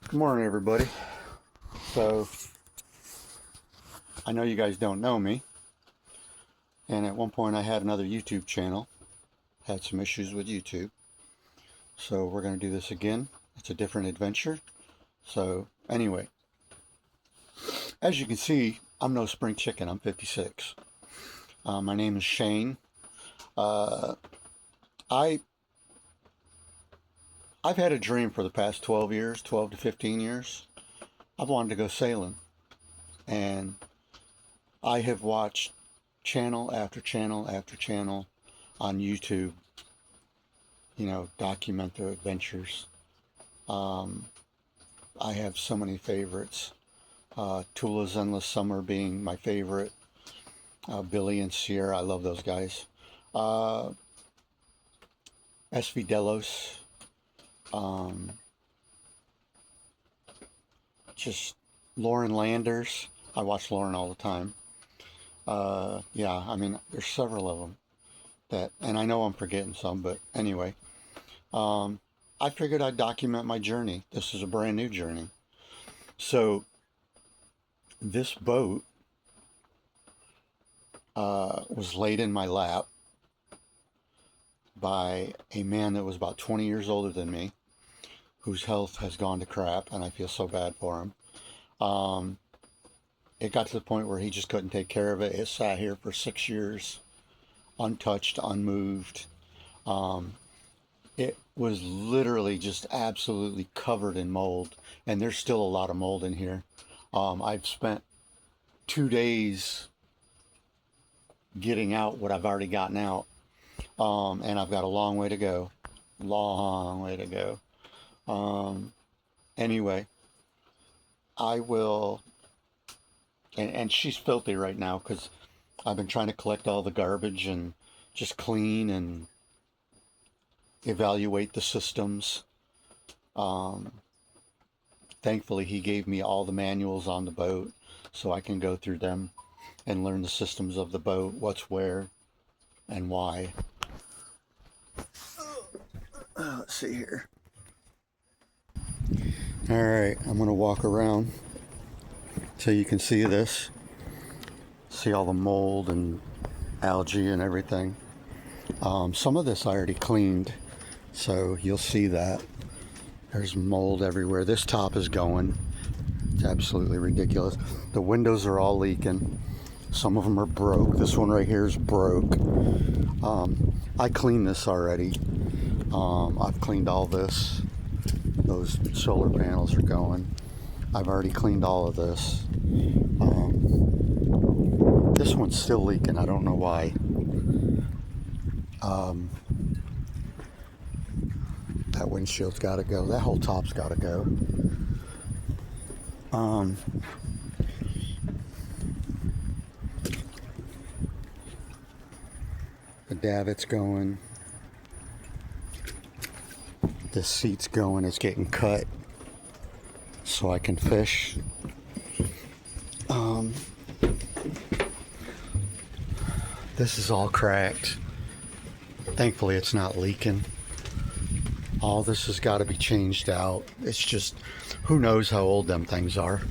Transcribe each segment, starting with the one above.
Good morning, everybody. So, I know you guys don't know me, and at one point I had another YouTube channel, had some issues with YouTube. So, we're going to do this again. It's a different adventure. So, anyway, as you can see, I'm no spring chicken. I'm 56. My name is Shane. Uh, I I've had a dream for the past 12 years, 12 to 15 years. I've wanted to go sailing, and I have watched channel after channel after channel on YouTube, document their adventures. I have so many favorites. Tula's Endless Summer being my favorite. Billy and Sierra, I love those guys. SV Delos. Just Lauren Landers. I watch Lauren all the time. Yeah, I mean, there's several of them that, and I know I'm forgetting some, but anyway, I figured I'd document my journey. This is a brand new journey. So, this boat was laid in my lap by a man that was about 20 years older than me, whose health has gone to crap, and I feel so bad for him. It got to the point where he just couldn't take care of it. It sat here for 6 years, untouched, unmoved. It was literally just absolutely covered in mold, and there's still a lot of mold in here. I've spent 2 days getting out what I've already gotten out, and I've got a long way to go. Long way to go. Anyway, I will, and she's filthy right now because I've been trying to collect all the garbage and just clean and evaluate the systems. Thankfully, he gave me all the manuals on the boat so I can go through them and learn the systems of the boat, what's where and why. Let's see here. All right, I'm going to walk around so you can see this. See all the mold and algae and everything. Some of this I already cleaned, so you'll see that. There's mold everywhere. This top is going. It's absolutely ridiculous. The windows are all leaking. Some of them are broke. This one right here is broke. I cleaned this already. I've cleaned all this. Those solar panels are going. I've already cleaned all of this. This one's still leaking. I don't know why. That windshield's got to go. That whole top's got to go. The davit's going. This seat's going. It's getting cut so I can fish. This is all cracked. Thankfully, it's not leaking. All this has got to be changed out. It's just, who knows how old them things are.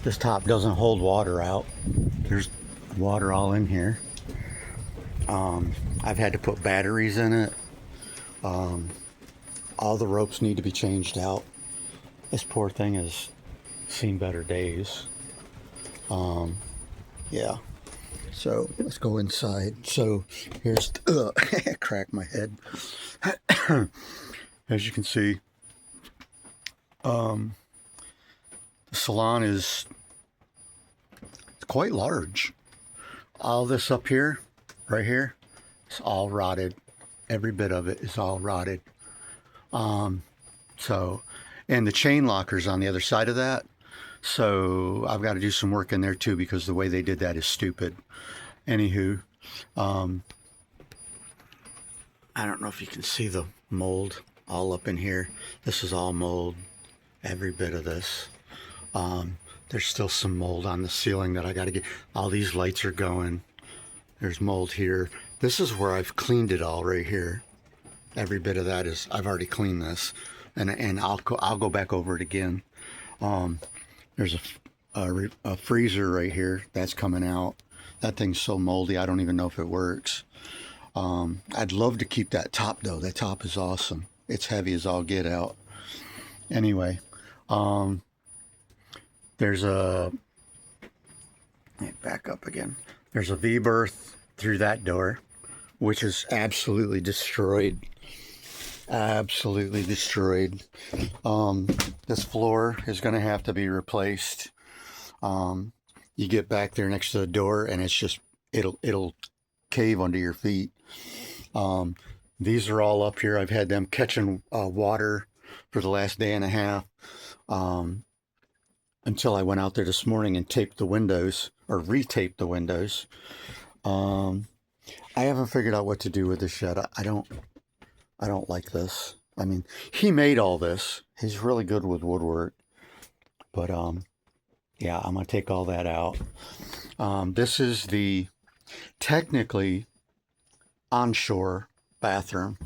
This top doesn't hold water out. There's water all in here. I've had to put batteries in it. All the ropes need to be changed out. This poor thing has seen better days. Yeah. So let's go inside. So here's, crack my head. As you can see, the salon is quite large. All this up here, right here, it's all rotted. Every bit of it is all rotted. So, and the chain locker's on the other side of that. So I've got to do some work in there too because the way they did that is stupid. Anywho, I don't know if you can see the mold all up in here. This is all mold, every bit of this. There's still some mold on the ceiling that I got to get. All these lights are going. There's mold here. This is where I've cleaned it all right here. Every bit of that is, I've already cleaned this. and I'll go back over it again. There's a freezer right here that's coming out. That thing's so moldy, I don't even know if it works. I'd love to keep that top though. That top is awesome. It's heavy as all get out. Anyway, there's a, back up again. There's a V-berth through that door, which is absolutely destroyed. Absolutely destroyed. This floor is going to have to be replaced. You get back there next to the door and it's just, it'll cave under your feet. These are all up here. I've had them catching water for the last day and a half, until I went out there this morning and taped the windows, or retaped the windows. I haven't figured out what to do with this shed. I don't like this. I mean, he made all this. He's really good with woodwork. But yeah, I'm gonna take all that out. This is the technically onshore bathroom.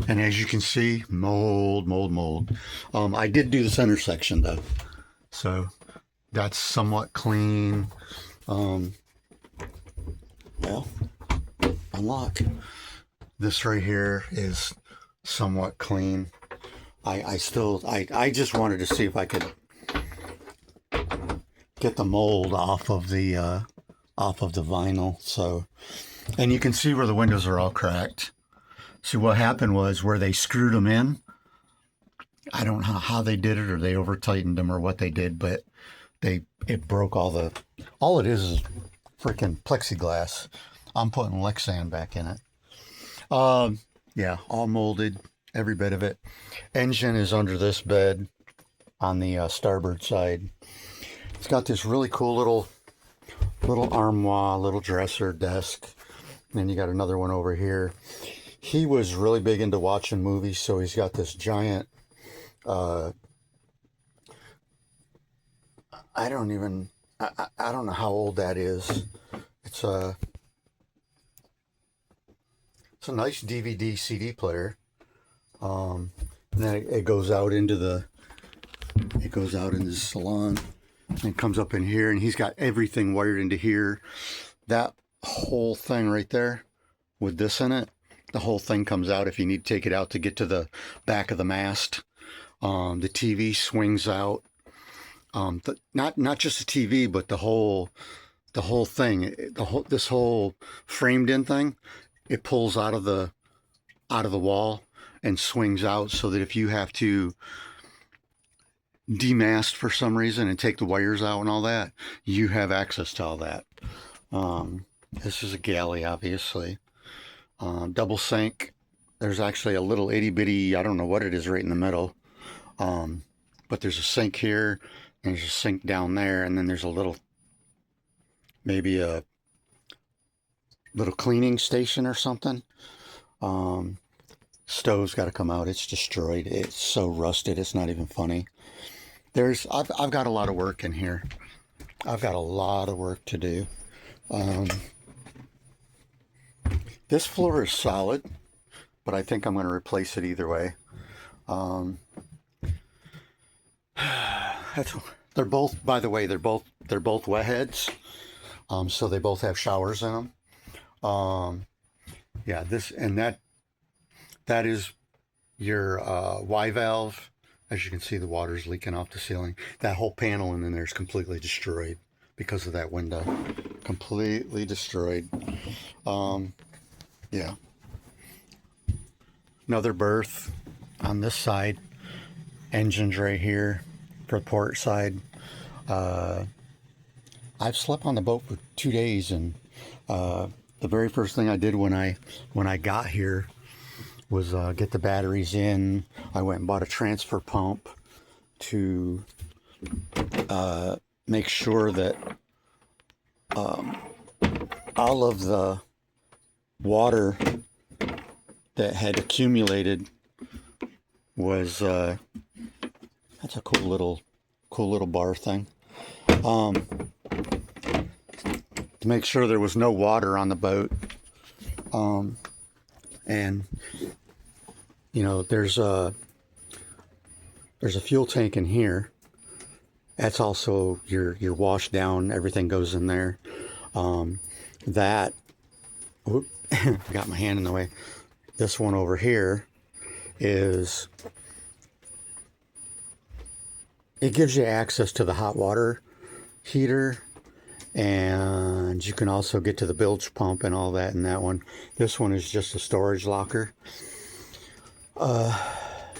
And as you can see, mold. I did do the center section though, so that's somewhat clean. Well, unlock. This right here is somewhat clean. I just wanted to see if I could get the mold off of the vinyl. So, and you can see where the windows are all cracked. See, what happened was where they screwed them in, I don't know how they did it, or they over tightened them, or what they did, but it broke all it is freaking plexiglass. I'm putting Lexan back in it. Yeah, all molded, every bit of it. Engine is under this bed on the starboard side. It's got this really cool little armoire, little dresser, desk. And then you got another one over here. He was really big into watching movies, so he's got this giant, I don't know how old that is. It's a nice DVD CD player. And then it goes out into the salon and comes up in here, and he's got everything wired into here. That whole thing right there with this in it, the whole thing comes out if you need to take it out to get to the back of the mast. The TV swings out. Not just the TV, but the whole thing. This whole framed in thing, it pulls out of the wall and swings out, so that if you have to demast for some reason and take the wires out and all that, you have access to all that. This is a galley, obviously. Double sink. There's actually a little itty bitty, I don't know what it is, right in the middle. But there's a sink here, and there's a sink down there, and then there's a little, maybe a little cleaning station or something. Stove's got to come out. It's destroyed. It's so rusted, it's not even funny. I've got a lot of work in here. I've got a lot of work to do. This floor is solid, but I think I'm going to replace it either way. They're both, by the way, they're both wet heads. So they both have showers in them. Yeah, that is your Y valve. As you can see, the water's leaking off the ceiling. That whole panel in there is completely destroyed because of that window. Completely destroyed. Yeah. Another berth on this side. Engines right here for the port side. I've slept on the boat for 2 days, and the very first thing I did when I got here was get the batteries in. I went and bought a transfer pump to make sure that all of the water that had accumulated was that's a cool little bar thing. To make sure there was no water on the boat. And you know, there's a fuel tank in here. That's also your wash down. Everything goes in there. That, whoop, got my hand in the way. This one over here is, it gives you access to the hot water heater, and you can also get to the bilge pump and all that in that one. This one is just a storage locker.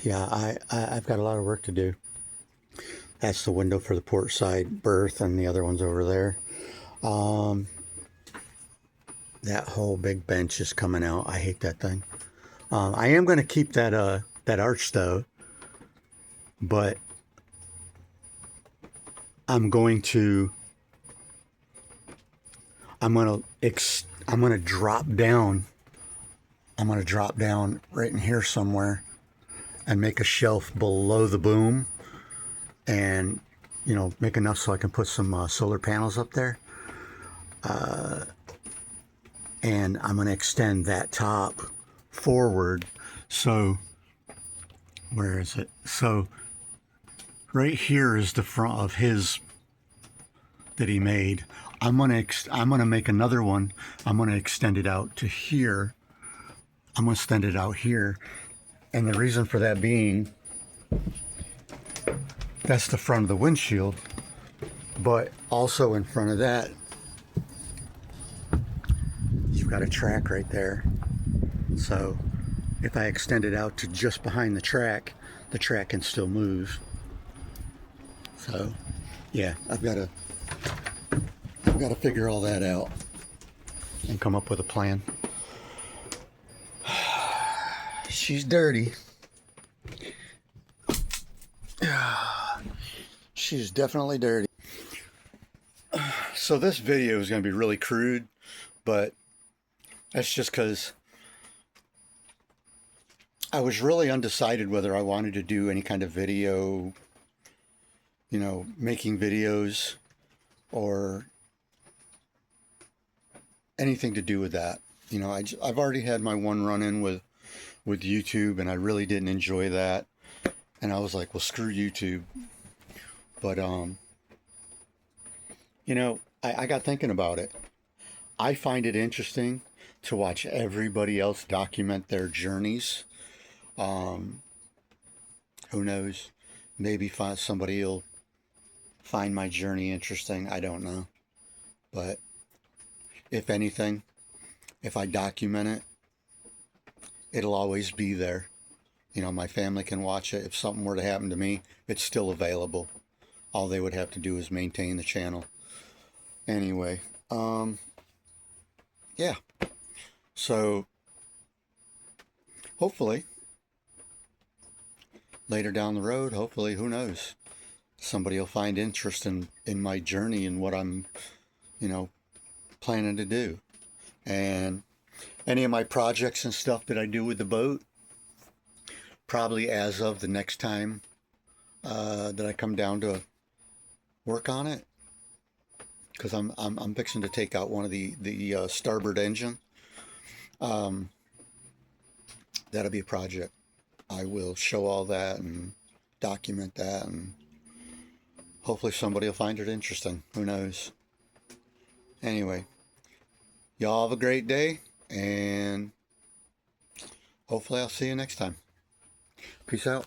Yeah, I've got a lot of work to do. That's the window for the port side berth, and the other one's over there. That whole big bench is coming out. I hate that thing. I am going to keep that that arch though, but I'm going to drop down. I'm going to drop down right in here somewhere and make a shelf below the boom, and you know, make enough so I can put some solar panels up there. And I'm going to extend that top forward. So where is it? So right here is the front of his that he made. I'm gonna make another one. I'm gonna extend it out to here. I'm gonna extend it out here, and the reason for that being, that's the front of the windshield, but also in front of that, you've got a track right there. So if I extend it out to just behind the track can still move. So yeah, I've got to figure all that out and come up with a plan. She's dirty. She's definitely dirty. So this video is going to be really crude, but that's just because I was really undecided whether I wanted to do any kind of video, you know, making videos or anything to do with that. You know, I've already had my one run-in with YouTube, and I really didn't enjoy that. And I was like, well, screw YouTube. But, you know, I got thinking about it. I find it interesting to watch everybody else document their journeys. Who knows? Maybe somebody will find my journey interesting. I don't know. But if anything, if I document it, it'll always be there. You know, my family can watch it. If something were to happen to me, it's still available. All they would have to do is maintain the channel. Anyway, yeah. So, hopefully, later down the road, hopefully, who knows, somebody will find interest in my journey and what I'm, you know, planning to do. And any of my projects and stuff that I do with the boat, probably as of the next time that I come down to work on it, because I'm fixing to take out one of the starboard engine. That'll be a project. I will show all that and document that, and hopefully somebody will find it interesting. Who knows? Anyway, y'all have a great day, and hopefully I'll see you next time. Peace out.